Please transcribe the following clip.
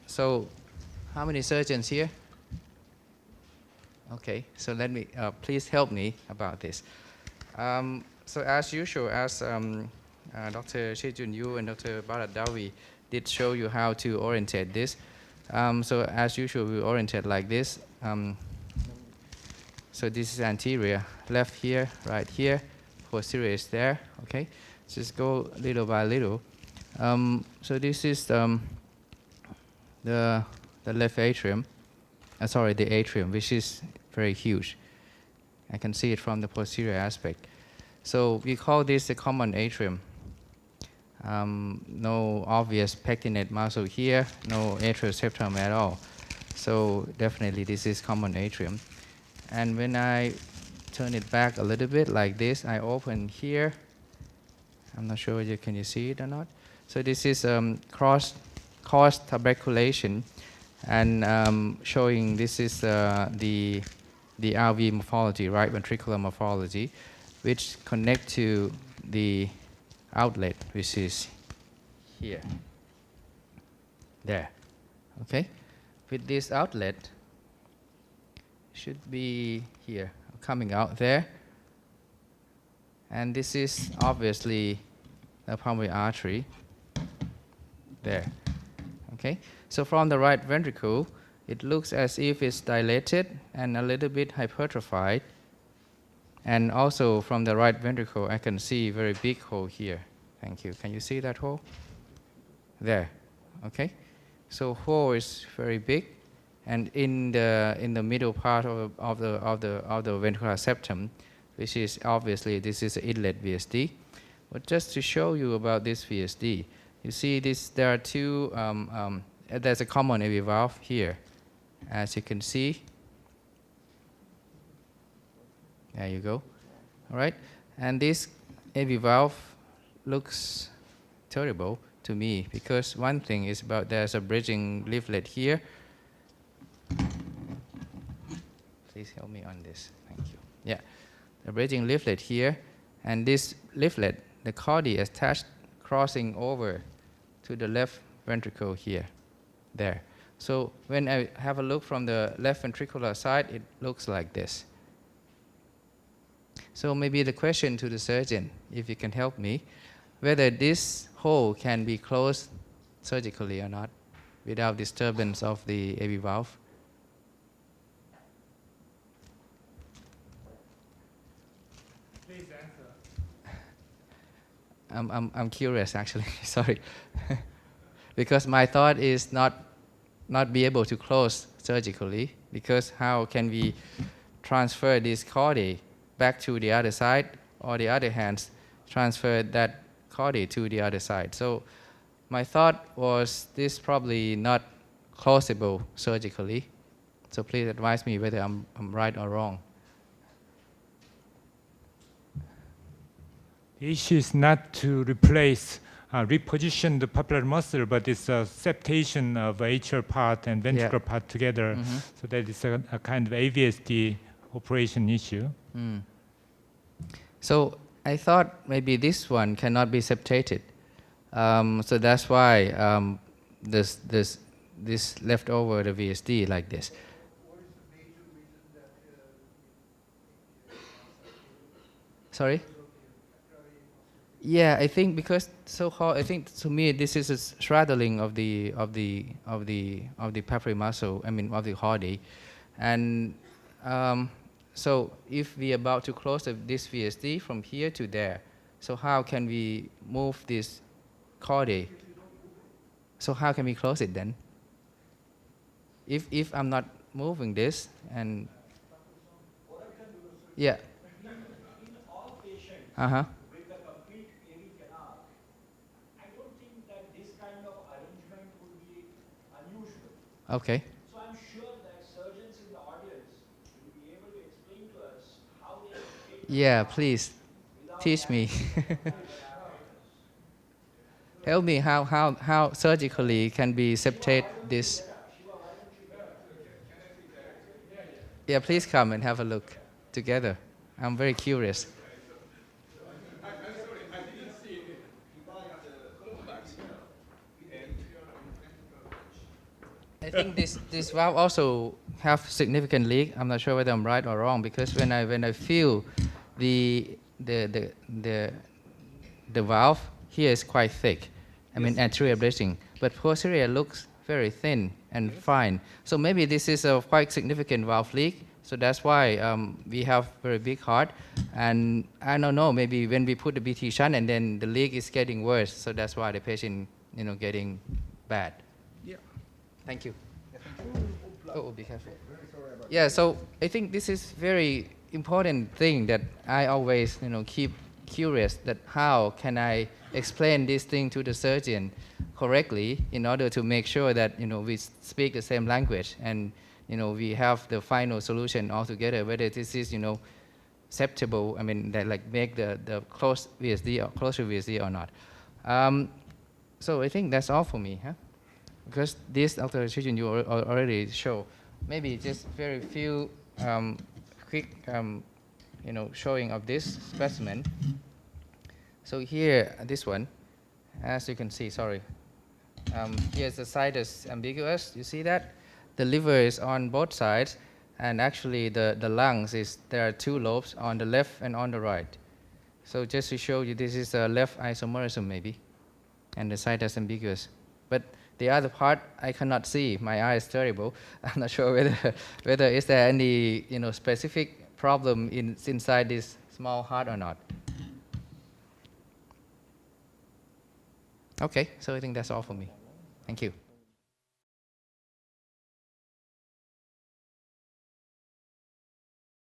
So, how many surgeons here? Okay, so let me, please help me about this. So as usual, as Dr. Shih Jun Yu and Dr. Bharat Dawi did show you how to orientate this. So as usual, we orientate like this. So this is anterior, left here, right here, posterior is there, okay? Just go little by little. So this is the left atrium, the atrium, which is very huge. I can see it from the posterior aspect. So we call this the common atrium. No obvious pectinate muscle here, no atrial septum at all. So definitely this is common atrium. And when I turn it back a little bit like this, I open here. I'm not sure can you see it or not. So this is cross tuberculation, and showing this is the RV morphology, right ventricular morphology, which connect to the outlet, which is here, there, okay? With this outlet, should be here, coming out there. And this is obviously the pulmonary artery, there, okay? So from the right ventricle, it looks as if it's dilated and a little bit hypertrophied. And also from the right ventricle, I can see a very big hole here. Thank you. Can you see that hole? There, okay? So hole is very big. And in the middle part of the ventricular septum, which is obviously this is an inlet VSD. But just to show you about this VSD, you see this. There are two. There's a common AV valve here, as you can see. There you go. All right. And this AV valve looks terrible to me because one thing is about there's a bridging leaflet here. Please help me on this. Thank you. Yeah, the bridging leaflet here, and this leaflet, the chordae attached, crossing over to the left ventricle here, there. So when I have a look from the left ventricular side, it looks like this. So maybe the question to the surgeon, if you can help me, whether this hole can be closed surgically or not without disturbance of the AV valve. I'm curious actually, sorry. Because my thought is not be able to close surgically, because how can we transfer this chordae back to the other side, or the other hand, transfer that chordae to the other side. So my thought was this probably not closable surgically. So please advise me whether I'm right or wrong. The issue is not to reposition the papillary muscle, but it's a septation of atrial part and ventricular part together. Mm-hmm. So that is a kind of AVSD operation issue. Mm. So I thought maybe this one cannot be septated. So that's why this left over the VSD like this. What is the major reason that Sorry? Yeah, I think because I think to me this is a straddling of the papillary muscle. I mean of the chordae, and so if we are about to close this VSD from here to there, so how can we move this chordae? So how can we close it then? If I'm not moving this and yeah. In all patients. Uh-huh. Okay. So I'm sure that surgeons in the audience will be able to explain to us how they yeah, please teach me. Tell me how surgically can be septate this. Yeah, please come and have a look together. I'm very curious. I think this valve also have significant leak. I'm not sure whether I'm right or wrong, because when I feel the valve here is quite thick. I mean anterior bracing, but posterior looks very thin and fine. So maybe this is a quite significant valve leak. So that's why we have very big heart. And I don't know, maybe when we put the BT shunt and then the leak is getting worse. So that's why the patient, getting bad. Yeah. Thank you. Oh, be careful. Yeah, so I think this is very important thing that I always, keep curious that how can I explain this thing to the surgeon correctly in order to make sure that, we speak the same language and, we have the final solution altogether, whether this is, acceptable, I mean, that like make the close VSD or closer VSD or not. So I think that's all for me, huh? Because this illustration you already show. Maybe just very few quick, showing of this specimen. So here, this one, as you can see, sorry. Here's the side is ambiguous, you see that? The liver is on both sides, and actually the lungs there are two lobes on the left and on the right. So just to show you, this is a left isomerism maybe, and the side is ambiguous. But the other part I cannot see. My eye is terrible. I'm not sure whether is there any specific problem inside this small heart or not. Okay, so I think that's all for me. Thank you.